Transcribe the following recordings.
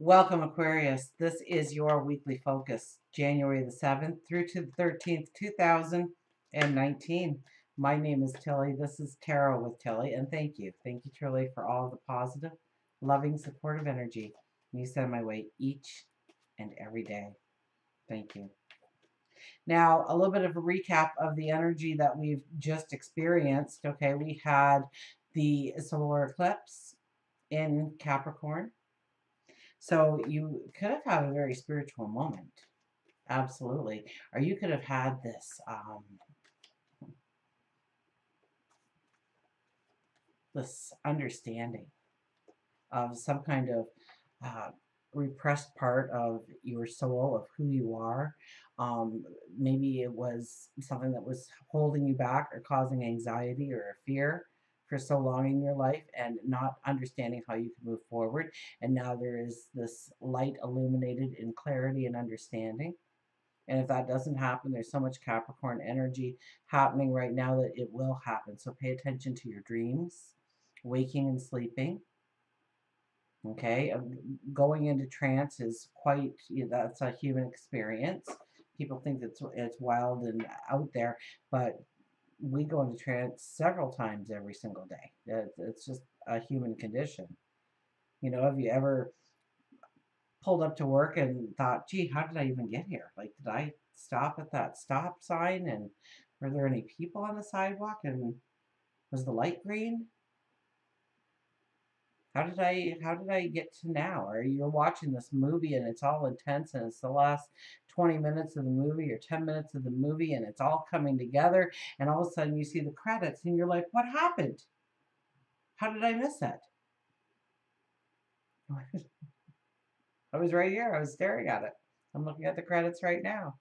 Welcome, Aquarius. This is your weekly focus, January the 7th through to the 13th, 2019. My name is Tilly. This is Tarot with Tilly, and thank you. Thank you, Tilly, for all the positive, loving, supportive energy you send my way each and every day. Thank you. Now, a little bit of a recap of the energy that we've just experienced. Okay, we had the solar eclipse in Capricorn. So you could have had a very spiritual moment. Absolutely. Or you could have had this understanding of some kind of uh, repressed part of your soul, of who you are. Um, Maybe it was something that was holding you back or causing anxiety or fear for so long in your life, and not understanding how you can move forward. And now there is this light illuminated in clarity and understanding. And if that doesn't happen, there's so much Capricorn energy happening right now that it will happen. So pay attention to your dreams, waking and sleeping. Okay, going into trance is quite, that's a human experience. People think it's wild and out there, but we go into trance several times every single day. It's just a human condition. Have you ever pulled up to work and thought, gee, how did I even get here? Like, did I stop at that stop sign? And were there any people on the sidewalk? And was the light green? How did I get to now? Or you're watching this movie and it's all intense and it's the last 20 minutes of the movie or 10 minutes of the movie and it's all coming together, and all of a sudden you see the credits and you're like, what happened? How did I miss that? I was right here. I was staring at it. I'm looking at the credits right now.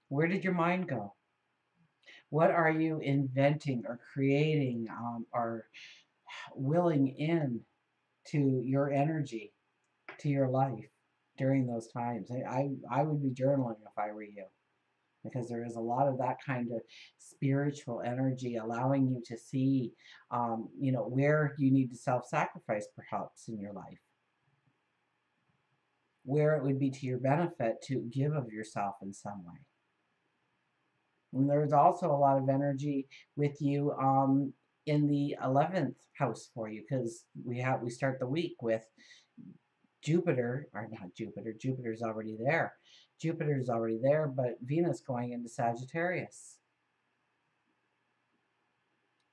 Where did your mind go? What are you inventing or creating, or willing in to your energy, to your life during those times? I would be journaling if I were you, because there is a lot of that kind of spiritual energy allowing you to see, where you need to self-sacrifice perhaps in your life, where it would be to your benefit to give of yourself in some way. And there's also a lot of energy with you in the 11th house for you, because we start the week with Jupiter, or not Jupiter, Jupiter's already there. Jupiter's already there, but Venus going into Sagittarius.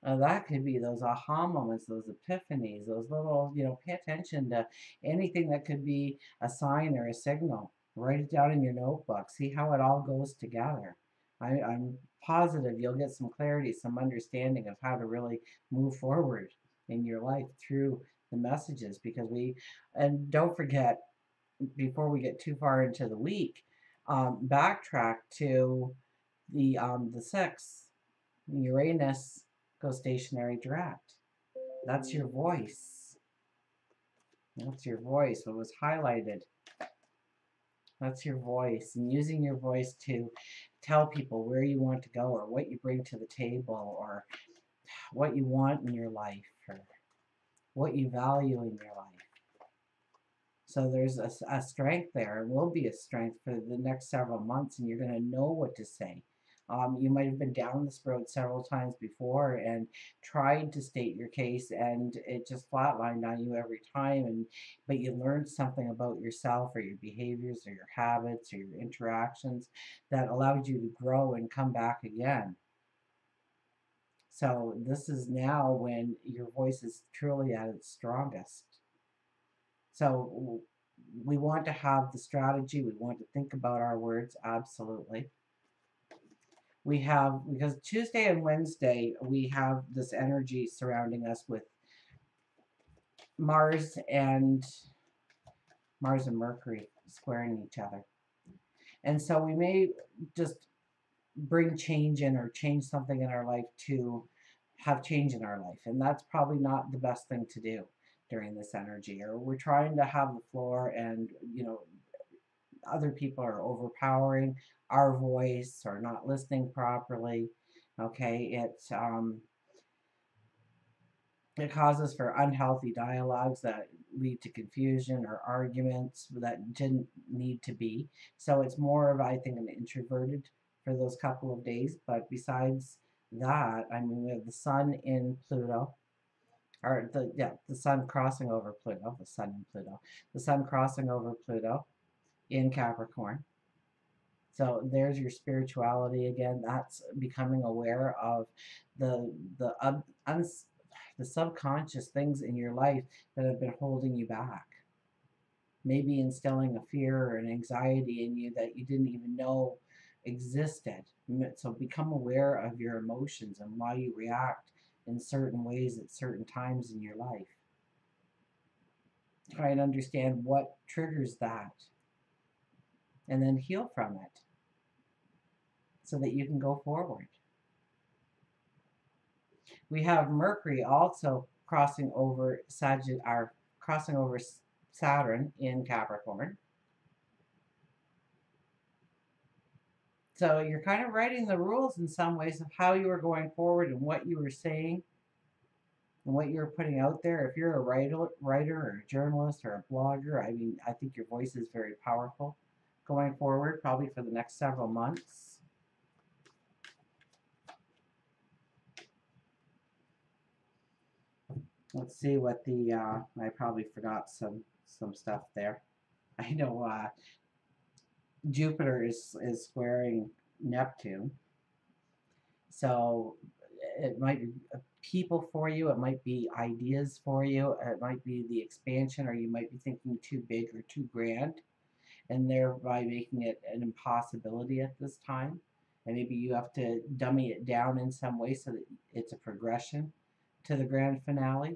That could be those aha moments, those epiphanies, those little, pay attention to anything that could be a sign or a signal. Write it down in your notebook. See how it all goes together. I'm positive you'll get some clarity, some understanding of how to really move forward in your life through the messages. And don't forget, before we get too far into the week, backtrack to the 6th. Uranus goes stationary direct. That's your voice. That's your voice. What was highlighted. That's your voice. And using your voice to tell people where you want to go, or what you bring to the table, or what you want in your life, or what you value in your life. So there's a strength there. It will be a strength for the next several months, and you're going to know what to say. You might have been down this road several times before and tried to state your case, and it just flatlined on you every time. But you learned something about yourself, or your behaviors, or your habits, or your interactions that allowed you to grow and come back again. So this is now when your voice is truly at its strongest. So we want to have the strategy. We want to think about our words. Absolutely. We have, because Tuesday and Wednesday, we have this energy surrounding us with Mars and Mercury squaring each other. And so we may just bring change in, or change something in our life to have change in our life. And that's probably not the best thing to do during this energy. Or we're trying to have the floor, and other people are overpowering our voice or not listening properly. Okay, it's It causes for unhealthy dialogues that lead to confusion or arguments that didn't need to be. So it's more of, I think, an introverted for those couple of days. But besides that, I mean, we have the sun in Pluto, or the sun crossing over Pluto, the sun in Pluto, the sun crossing over Pluto in Capricorn. So there's your spirituality again. That's becoming aware of the the subconscious things in your life that have been holding you back. Maybe instilling a fear or an anxiety in you that you didn't even know existed. So become aware of your emotions and why you react in certain ways at certain times in your life. Try and understand what triggers that and then heal from it so that you can go forward. We have Mercury also crossing over Saturn in Capricorn. So you're kind of writing the rules in some ways of how you are going forward and what you were saying and what you're putting out there. If you're a writer or a journalist or a blogger, I mean, I think your voice is very powerful going forward, probably for the next several months. Let's see what the I probably forgot some stuff there. I know Jupiter is squaring Neptune, so it might be people for you, it might be ideas for you, it might be the expansion, or you might be thinking too big or too grand, and thereby making it an impossibility at this time. And maybe you have to dummy it down in some way so that it's a progression to the grand finale.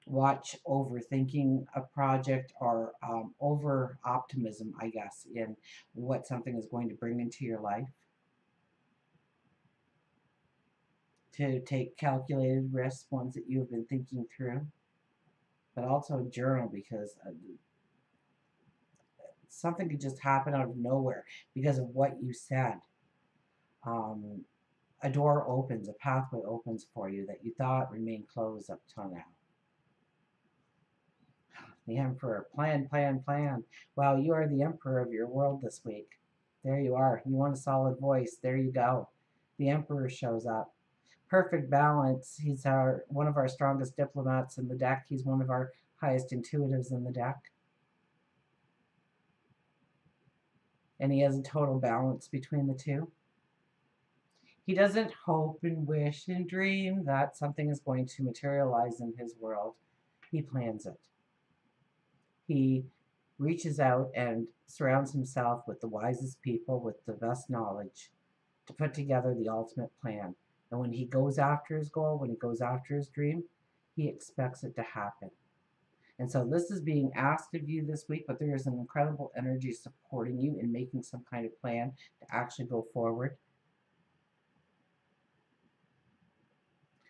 Watch overthinking a project or over optimism, I guess, in what something is going to bring into your life. To take calculated risks, ones that you have been thinking through, but also journal because something could just happen out of nowhere because of what you said. Um, a door opens, a pathway opens for you that you thought remained closed up till now. The Emperor. Plan, plan, plan. Well, you are the Emperor of your world this week. There you are. You want a solid voice. There you go. The Emperor shows up. Perfect balance. He's one of our strongest diplomats in the deck. He's one of our highest intuitives in the deck. And he has a total balance between the two. He doesn't hope and wish and dream that something is going to materialize in his world. He plans it. He reaches out and surrounds himself with the wisest people with the best knowledge to put together the ultimate plan. And when he goes after his goal, when he goes after his dream, he expects it to happen. And so this is being asked of you this week, but there is an incredible energy supporting you in making some kind of plan to actually go forward.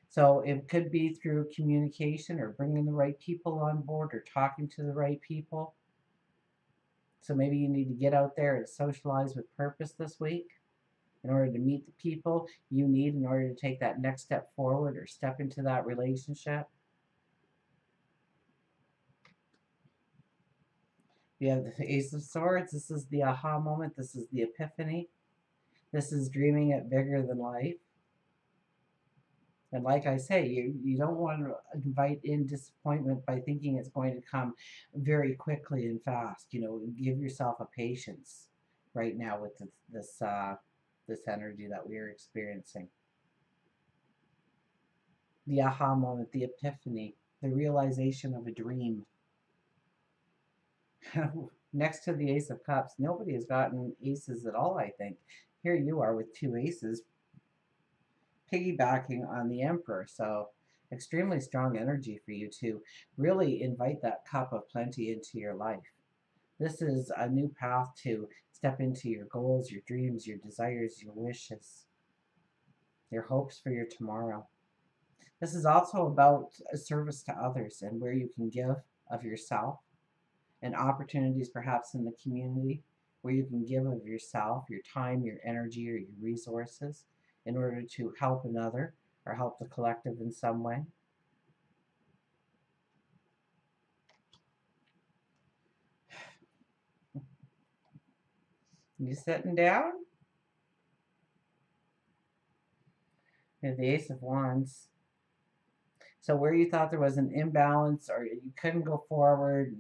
So it could be through communication or bringing the right people on board or talking to the right people. So maybe you need to get out there and socialize with purpose this week in order to meet the people you need in order to take that next step forward or step into that relationship. We have the Ace of Swords. This is the aha moment. This is the epiphany. This is dreaming it bigger than life. And like I say, you don't want to invite in disappointment by thinking it's going to come very quickly and fast. You know, give yourself a patience right now with this energy that we are experiencing. The aha moment, the epiphany, the realization of a dream. Next to the Ace of Cups, nobody has gotten aces at all, I think. Here you are with two aces, piggybacking on the Emperor. So extremely strong energy for you to really invite that cup of plenty into your life. This is a new path to step into your goals, your dreams, your desires, your wishes, your hopes for your tomorrow. This is also about a service to others and where you can give of yourself and opportunities perhaps in the community where you can give of yourself, your time, your energy, or your resources in order to help another or help the collective in some way. You sitting down? You have the Ace of Wands. So where you thought there was an imbalance or you couldn't go forward,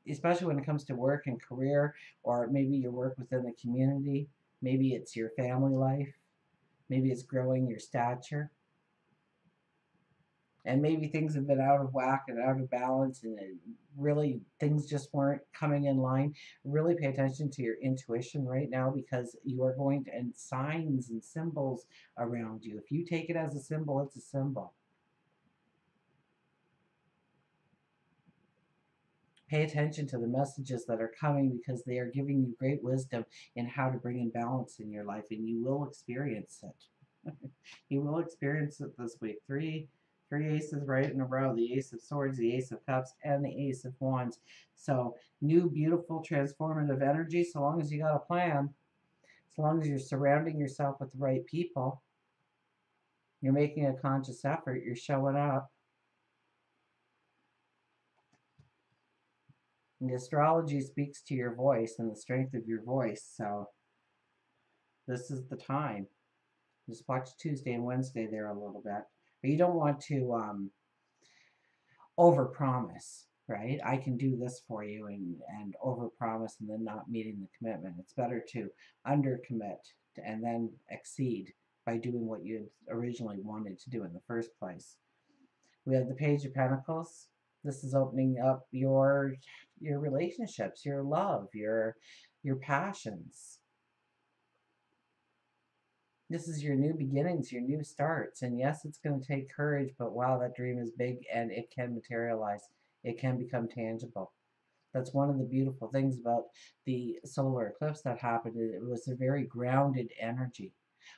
especially when it comes to work and career, or maybe your work within the community, maybe it's your family life, maybe it's growing your stature, and maybe things have been out of whack and out of balance, and really things just weren't coming in line. Really pay attention to your intuition right now, because you are going to, and signs and symbols around you. If you take it as a symbol, it's a symbol. Pay attention to the messages that are coming, because they are giving you great wisdom in how to bring in balance in your life, and you will experience it. You will experience it this week. Three aces right in a row: the Ace of Swords, the Ace of Cups, and the Ace of Wands. So new, beautiful, transformative energy, so long as you got a plan, as long as you're surrounding yourself with the right people, you're making a conscious effort, you're showing up. And the astrology speaks to your voice and the strength of your voice, so this is the time. Just watch Tuesday and Wednesday there a little bit. But you don't want to overpromise, right? I can do this for you, and overpromise and then not meeting the commitment. It's better to undercommit and then exceed by doing what you originally wanted to do in the first place. We have the Page of Pentacles. This is opening up your relationships, your love, your passions. This is your new beginnings, your new starts. And yes, it's going to take courage, but wow, that dream is big and it can materialize. It can become tangible. That's one of the beautiful things about the solar eclipse that happened. It was a very grounded energy,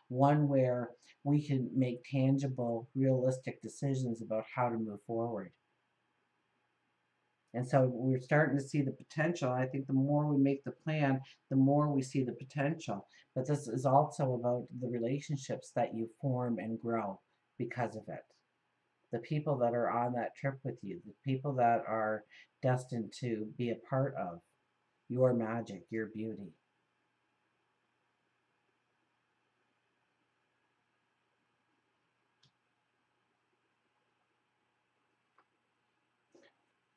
one where we can make tangible, realistic decisions about how to move forward. And so we're starting to see the potential. I think the more we make the plan, the more we see the potential. But this is also about the relationships that you form and grow because of it. The people that are on that trip with you, the people that are destined to be a part of your magic, your beauty.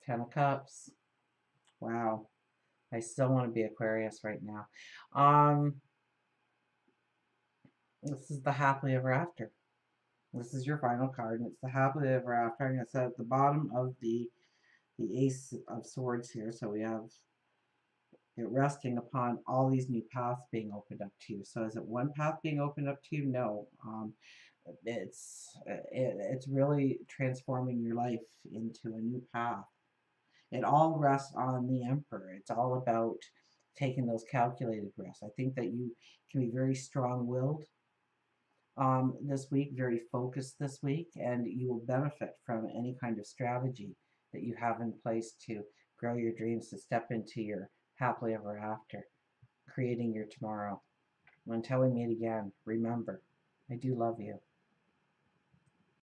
Ten of Cups. Wow. I still want to be Aquarius right now. This is the happily ever after. This is your final card, and it's the happily ever after. I'm going to set at the bottom of the Ace of Swords here. So we have it resting upon all these new paths being opened up to you. So is it one path being opened up to you? No. It's really transforming your life into a new path. It all rests on the Emperor. It's all about taking those calculated risks. I think that you can be very strong-willed this week, very focused this week, and you will benefit from any kind of strategy that you have in place to grow your dreams, to step into your happily ever after, creating your tomorrow. Until we meet again, remember, I do love you.